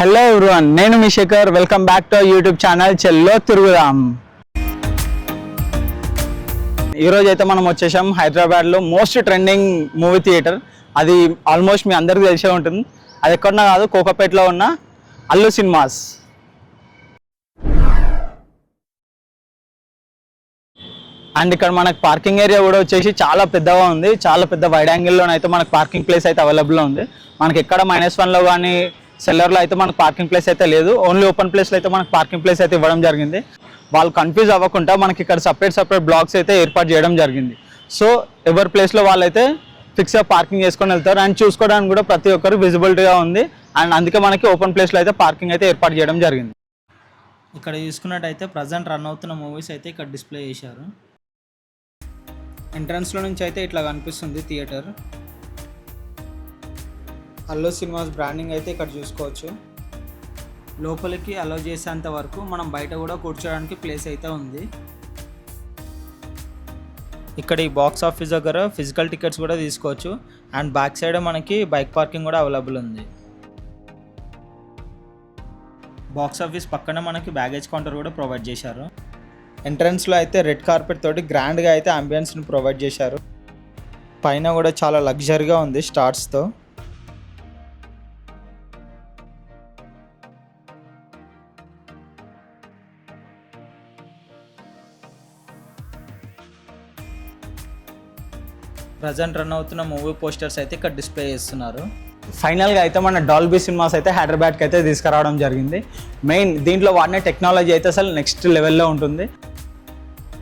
Hello everyone, నేను మీ Shekhar. Welcome back to YouTube channel చెల్లో తిరుగుదాం. ఈరోజు అయితే మనం వచ్చేసాం హైదరాబాద్లో మోస్ట్ ట్రెండింగ్ మూవీ థియేటర్. అది ఆల్మోస్ట్ మీ అందరికీ తెలిసే ఉంటుంది. అది ఎక్కడన్నా కాదు, కోకాపేటలో ఉన్న అల్లు సినిమాస్. అండ్ ఇక్కడ మనకు పార్కింగ్ ఏరియా కూడా వచ్చేసి చాలా పెద్దగా ఉంది. చాలా పెద్ద వైడ్ యాంగిల్లోనైతే మనకు పార్కింగ్ ప్లేస్ అయితే అవైలబుల్లో ఉంది. మనకి ఎక్కడ -1లో కానీ సెల్లర్లో అయితే మనకు పార్కింగ్ ప్లేస్ అయితే లేదు. ఓన్లీ ఓపెన్ ప్లేస్లో అయితే మనకు పార్కింగ్ ప్లేస్ అయితే ఇవ్వడం జరిగింది. వాళ్ళు కన్ఫ్యూజ్ అవ్వకుండా మనకి ఇక్కడ సపరేట్ బ్లాక్స్ అయితే ఏర్పాటు చేయడం జరిగింది. సో ఎవరి ప్లేస్లో వాళ్ళైతే ఫిక్స్గా పార్కింగ్ చేసుకొని వెళ్తారు. అండ్ చూసుకోవడానికి కూడా ప్రతి ఒక్కరు విజిబిలిటీగా ఉంది. అండ్ అందుకే మనకి ఓపెన్ ప్లేస్లో అయితే పార్కింగ్ అయితే ఏర్పాటు చేయడం జరిగింది. ఇక్కడ చూసుకున్నట్టయితే ప్రజెంట్ రన్ అవుతున్న మూవీస్ అయితే ఇక్కడ డిస్ప్లే చేశారు. ఎంట్రన్స్లో నుంచి అయితే ఇట్లా కనిపిస్తుంది థియేటర్. అల్లో సినిమాస్ బ్రాండింగ్ అయితే ఇక్కడ చూసుకోవచ్చు. లోపలికి అలో చేసేంత వరకు మనం బయట కూడా కూర్చోడానికి ప్లేస్ అయితే ఉంది. ఇక్కడ ఈ బాక్స్ ఆఫీస్ దగ్గర ఫిజికల్ టికెట్స్ కూడా తీసుకోవచ్చు. అండ్ బ్యాక్ సైడ్ మనకి బైక్ పార్కింగ్ కూడా అవైలబుల్ ఉంది. బాక్స్ ఆఫీస్ పక్కన మనకి బ్యాగేజ్ కౌంటర్ కూడా ప్రొవైడ్ చేశారు. ఎంట్రన్స్లో అయితే రెడ్ కార్పెట్ తోటి గ్రాండ్గా అయితే అంబియన్స్ని ప్రొవైడ్ చేశారు. పైన కూడా చాలా లగ్జరీగా ఉంది స్టార్స్తో. ప్రజెంట్ రన్ అవుతున్న మూవీ పోస్టర్స్ అయితే ఇక్కడ డిస్ప్లే చేస్తున్నారు. ఫైనల్గా అయితే మన డాల్బీ సినిమాస్ అయితే హైదరాబాద్కి అయితే తీసుకురావడం జరిగింది. మెయిన్ దీంట్లో వాడిన టెక్నాలజీ అయితే అసలు నెక్స్ట్ లెవెల్లో ఉంటుంది.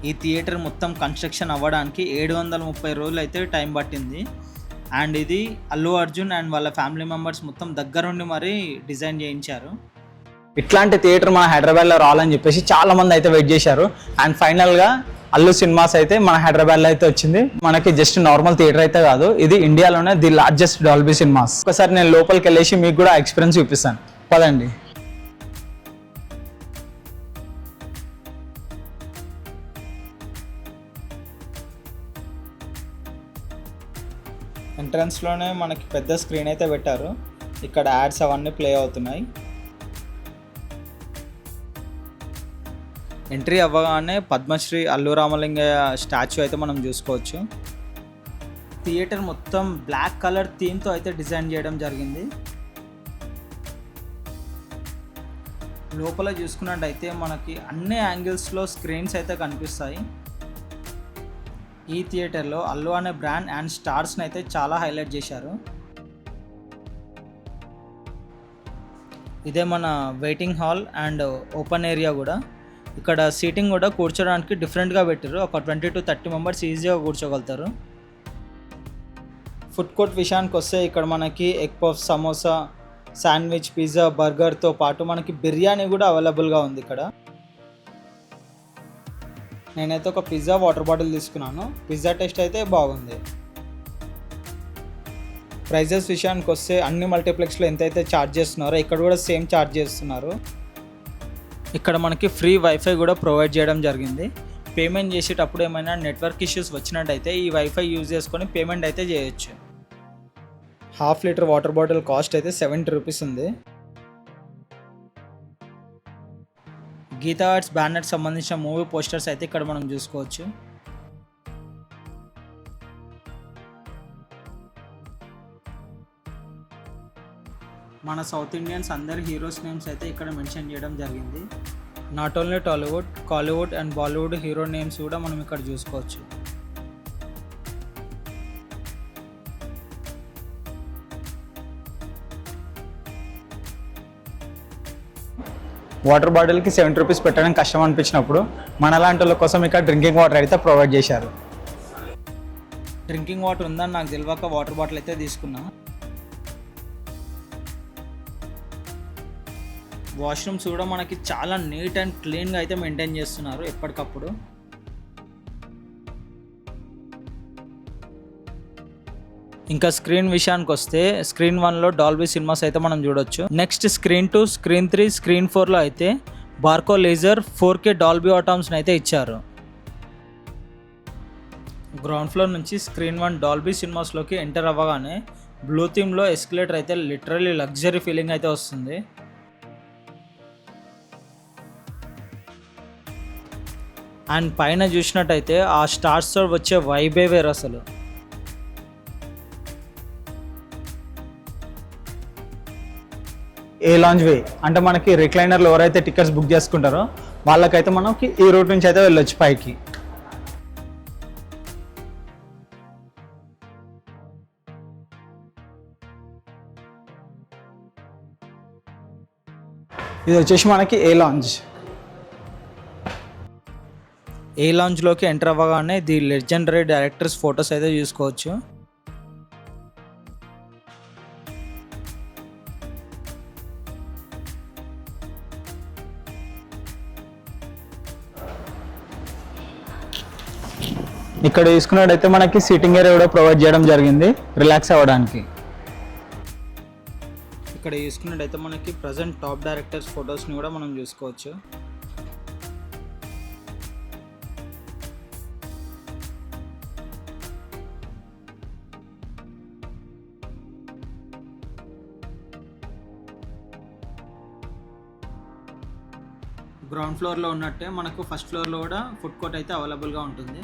ఈ థియేటర్ మొత్తం కన్స్ట్రక్షన్ అవ్వడానికి 730 రోజులు అయితే టైం పట్టింది. అండ్ ఇది అల్లు అర్జున్ అండ్ వాళ్ళ ఫ్యామిలీ మెంబర్స్ మొత్తం దగ్గరుండి మరీ డిజైన్ చేయించారు. ఇట్లాంటి థియేటర్ మన హైదరాబాద్లో రావాలని చెప్పేసి చాలామంది అయితే వెయిట్ చేశారు. అండ్ ఫైనల్గా అల్లు సినిమాస్ అయితే మన హైదరాబాద్లో అయితే వచ్చింది. మనకి జస్ట్ నార్మల్ థియేటర్ అయితే కాదు, ఇది ఇండియాలోనే ది లార్జెస్ట్ డాల్బీ సినిమాస్. ఒకసారి నేను లోపలికి వెళ్ళేసి మీకు కూడా ఎక్స్పీరియన్స్ చూపిస్తాను, పదండి. ఎంట్రన్స్లోనే మనకి పెద్ద స్క్రీన్ అయితే పెట్టారు. ఇక్కడ యాడ్స్ అవన్నీ ప్లే అవుతున్నాయి. ఎంట్రీ అవ్వగానే పద్మశ్రీ అల్లు రామలింగయ్య స్టాచ్యూ అయితే మనం చూసుకోవచ్చు. థియేటర్ మొత్తం బ్లాక్ కలర్ థీమ్తో అయితే డిజైన్ చేయడం జరిగింది. లోపల చూసుకున్నట్టయితే మనకి అన్ని యాంగిల్స్లో స్క్రీన్స్ అయితే కనిపిస్తాయి. ఈ థియేటర్లో అల్లు అనే బ్రాండ్ అండ్ స్టార్స్ని అయితే చాలా హైలైట్ చేశారు. ఇదే మన waiting hall and open area కూడా. ఇక్కడ సీటింగ్ కూడా కూర్చోడానికి డిఫరెంట్గా పెట్టారు. ఒక 20 to 30 మెంబర్స్ ఈజీగా కూర్చోగలుగుతారు. ఫుడ్ కోర్ట్ విషయానికి వస్తే ఇక్కడ మనకి egg puff, samosa, sandwich, pizza, బర్గర్తో పాటు మనకి బిర్యానీ కూడా అవైలబుల్గా ఉంది ఇక్కడ. నేనైతే ఒక పిజ్జా వాటర్ బాటిల్ తీసుకున్నాను. పిజ్జా టేస్ట్ అయితే బాగుంది. ప్రైజెస్ విషయానికి వస్తే అన్ని మల్టీప్లెక్స్లో ఎంతైతే ఛార్జ్ చేస్తున్నారో ఇక్కడ కూడా సేమ్ ఛార్జ్ చేస్తున్నారు. ఇక్కడ మనకి ఫ్రీ వైఫై కూడా ప్రొవైడ్ చేయడం జరిగింది. పేమెంట్ చేసేటప్పుడు ఏమైనా నెట్వర్క్ ఇష్యూస్ వచ్చినట్టయితే ఈ వైఫై యూజ్ చేసుకొని పేమెంట్ అయితే చేయొచ్చు. 1/2 లీటర్ వాటర్ బాటిల్ కాస్ట్ అయితే 70 రూపీస్ ఉంది. గీతా ఆర్ట్స్ బ్యానర్ సంబంధించిన మూవీ పోస్టర్స్ అయితే ఇక్కడ మనం చూసుకోవచ్చు. మన సౌత్ ఇండియన్స్ అందరి హీరోస్ నేమ్స్ అయితే ఇక్కడ మెన్షన్ చేయడం జరిగింది. Not only Tollywood, Kollywood and Bollywood hero names కూడా మనం ఇక్కడ చూసుకోవచ్చు. వాటర్ బాటిల్కి 70 రూపీస్ పెట్టడం కష్టం అనిపించినప్పుడు మనలాంటి వాళ్ళ కోసం ఇక్కడ డ్రింకింగ్ వాటర్ అయితే ప్రొవైడ్ చేశారు. డ్రింకింగ్ వాటర్ ఉందని నాకు తెలియక వాటర్ బాటిల్ అయితే తీసుకున్నా. వాష్రూమ్స్ కూడా మనకి చాలా నీట్ అండ్ క్లీన్గా అయితే మెయింటైన్ చేస్తున్నారు ఎప్పటికప్పుడు. ఇంకా స్క్రీన్ విషయానికి వస్తే స్క్రీన్ 1లో డాల్బీ సినిమాస్ అయితే మనం చూడొచ్చు. నెక్స్ట్ స్క్రీన్ 2, స్క్రీన్ 3, స్క్రీన్ 4లో అయితే బార్కో లేజర్ 4K డాల్బీ ఆటమ్స్ని అయితే ఇచ్చారు. గ్రౌండ్ ఫ్లోర్ నుంచి స్క్రీన్ 1 డాల్బీ సినిమాస్లోకి ఎంటర్ అవ్వగానే బ్లూ థీమ్లో ఎస్కలేటర్ అయితే లిటరల్లీ లగ్జరీ ఫీలింగ్ అయితే వస్తుంది. అండ్ పైన చూసినట్టయితే ఆ స్టార్స్తో వచ్చే వైబే వేరు అసలు. ఏ లాంజ్ వే అంటే మనకి రిక్లైనర్లు ఎవరైతే టికెట్స్ బుక్ చేసుకుంటారో వాళ్ళకైతే మనకి ఈ రూట్ నుంచి అయితే వెళ్ళొచ్చు పైకి. ఇది వచ్చేసి మనకి ఏ లాంజ్. ఏ లాంజ్లోకి ఎంటర్ అవ్వగానే ది లెజెండరీ డైరెక్టర్స్ ఫొటోస్ అయితే చూసుకోవచ్చు. ఇక్కడ తీసుకున్నట్టయితే మనకి సీటింగ్ ఏరియా కూడా ప్రొవైడ్ చేయడం జరిగింది రిలాక్స్ అవ్వడానికి. ఇక్కడ చూసుకున్నట్టయితే మనకి ప్రజెంట్ టాప్ డైరెక్టర్స్ ఫొటోస్ని కూడా మనం చూసుకోవచ్చు. గ్రౌండ్ ఫ్లోర్లో ఉన్నట్టే మనకు ఫస్ట్ ఫ్లోర్లో కూడా ఫుడ్ కోర్ట్ అయితే అవైలబుల్గా ఉంటుంది.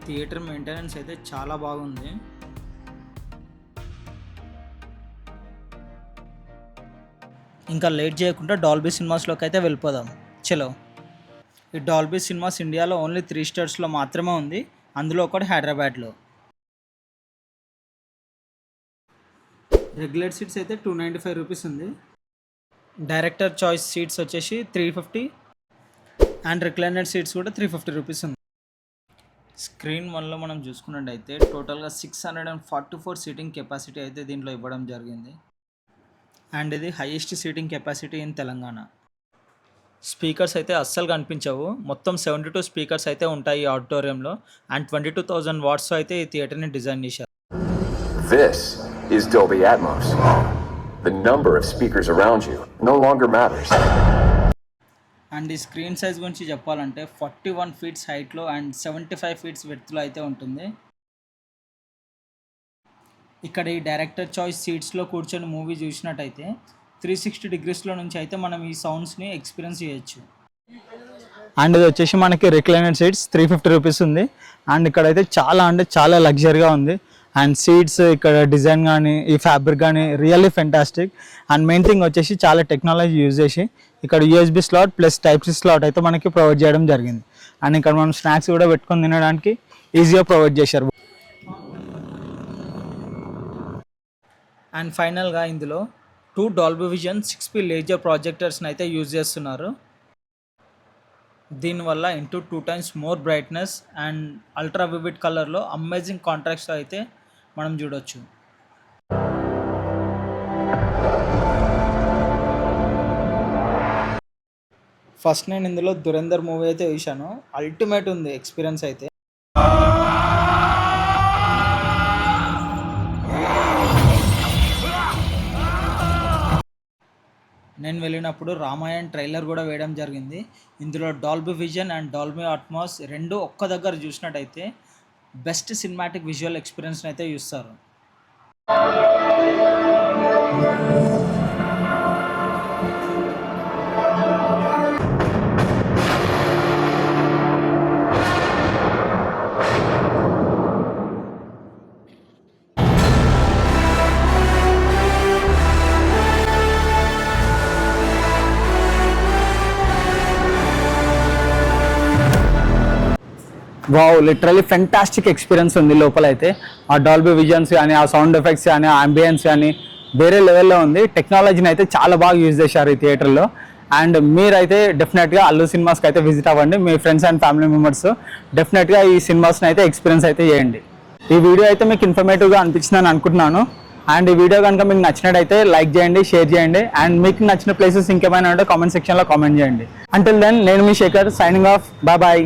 థియేటర్ మెయింటెనెన్స్ అయితే చాలా బాగుంది. ఇంకా లేట్ చేయకుండా డాల్బీ సినిమాస్లోకి అయితే వెళ్ళిపోదాం. చలో. ఈ డాల్బీ సినిమాస్ ఇండియాలో ఓన్లీ 3 స్టేట్స్లో మాత్రమే ఉంది, అందులో ఒకటి హైదరాబాద్లో. రెగ్యులర్ సీట్స్ అయితే 295 రూపీస్ ఉంది. డైరెక్టర్ చాయిస్ సీట్స్ వచ్చేసి 350 అండ్ రిక్లైనర్ సీట్స్ కూడా 350 రూపీస్ ఉంది. స్క్రీన్ 1లో మనం చూసుకున్నట్టయితే టోటల్గా 644 సీటింగ్ కెపాసిటీ అయితే దీంట్లో ఇవ్వడం జరిగింది. అండ్ ఇది highest seating capacity in Telangana. Speakers అయితే అస్సలు కనిపించవు. మొత్తం 72 స్పీకర్స్ అయితే ఉంటాయి ఈ ఆడిటోరియంలో. అండ్ 22,000 వాట్స్ అయితే ఈ థియేటర్ని డిజైన్ చేశారు. This is Dolby Atmos. The number of speakers around you no longer matters. And ఈ స్క్రీన్ సైజ్ గురించి చెప్పాలంటే 41 ఫీట్స్ హైట్లో అండ్ 75 ఫీట్స్ విడ్త్లో అయితే ఉంటుంది. ఇక్కడ ఈ డైరెక్టర్ చాయిస్ సీట్స్లో కూర్చొని మూవీ చూసినట్టయితే 360 డిగ్రీస్లో నుంచి అయితే మనం ఈ సౌండ్స్ని ఎక్స్పీరియన్స్ చేయొచ్చు. అండ్ ఇది వచ్చేసి మనకి రిక్లైనర్ సీట్స్ 350 రూపీస్ ఉంది. అండ్ ఇక్కడైతే చాలా అంటే చాలా లగ్జరీగా ఉంది. అండ్ సీట్స్ ఇక్కడ డిజైన్ కానీ ఈ ఫ్యాబ్రిక్ కానీ really fantastic. And main thing వచ్చేసి చాలా టెక్నాలజీ యూజ్ చేసి ఇక్కడ USB slot plus Type-C slot అయితే మనకి ప్రొవైడ్ చేయడం జరిగింది. అండ్ ఇక్కడ మనం స్నాక్స్ కూడా పెట్టుకొని తినడానికి ఈజీగా ప్రొవైడ్ చేశారు. అండ్ ఫైనల్గా ఇందులో 2 డాల్బీ విజన్ 6P లేజర్ ప్రాజెక్టర్స్ని అయితే యూజ్ చేస్తున్నారు. దీనివల్ల into 2 times more brightness and ultra vivid కలర్లో అమేజింగ్ కాంట్రాక్ట్స్ అయితే మనం చూడొచ్చు. ఫస్ట్ నేను ఇందులో దురేందర్ మూవీ అయితే చూశాను. అల్టిమేట్ ఉంది ఎక్స్పీరియన్స్ అయితే. నేను వెళ్ళినప్పుడు రామాయణ్ ట్రైలర్ కూడా వేయడం జరిగింది. ఇందులో Dolby vision and Dolby Atmos రెండు ఒక్క దగ్గర చూసినట్టయితే బెస్ట్ సినిమాటిక్ విజువల్ ఎక్స్పీరియన్స్ని అయితే చూస్తారు. వావ్, లిటరలీ ఫెంటాస్టిక్ ఎక్స్పీరియన్స్ ఉంది లోపల అయితే. ఆ డాల్బీ విజన్స్ కానీ ఆ సౌండ్ ఎఫెక్ట్స్ కానీ ఆ అంబియన్స్ కానీ వేరే లెవెల్లో ఉంది. టెక్నాలజీని అయితే చాలా బాగా యూజ్ చేశారు ఈ థియేటర్లో. అండ్ మీరైతే డెఫినెట్గా అల్లు సినిమాస్కి అయితే విజిట్ అవ్వండి. మీ ఫ్రెండ్స్ అండ్ ఫ్యామిలీ మెంబర్స్ డెఫినెట్గా ఈ సినిమాస్ని అయితే ఎక్స్పీరియన్స్ అయితే చేయండి. ఈ వీడియో అయితే మీకు ఇన్ఫర్మేటివ్గా అనిపించిందని అనుకుంటున్నాను. అండ్ ఈ వీడియో కనుక మీకు నచ్చినట్టయితే లైక్ చేయండి, షేర్ చేయండి. అండ్ మీకు నచ్చిన ప్లేసెస్ ఇంకేమైనా ఉంటే కామెంట్ సెక్షన్లో కామెంట్ చేయండి. అంటిల్ దెన్ నేను మీ శేఖర్ సైనింగ్ ఆఫ్. బాయ్.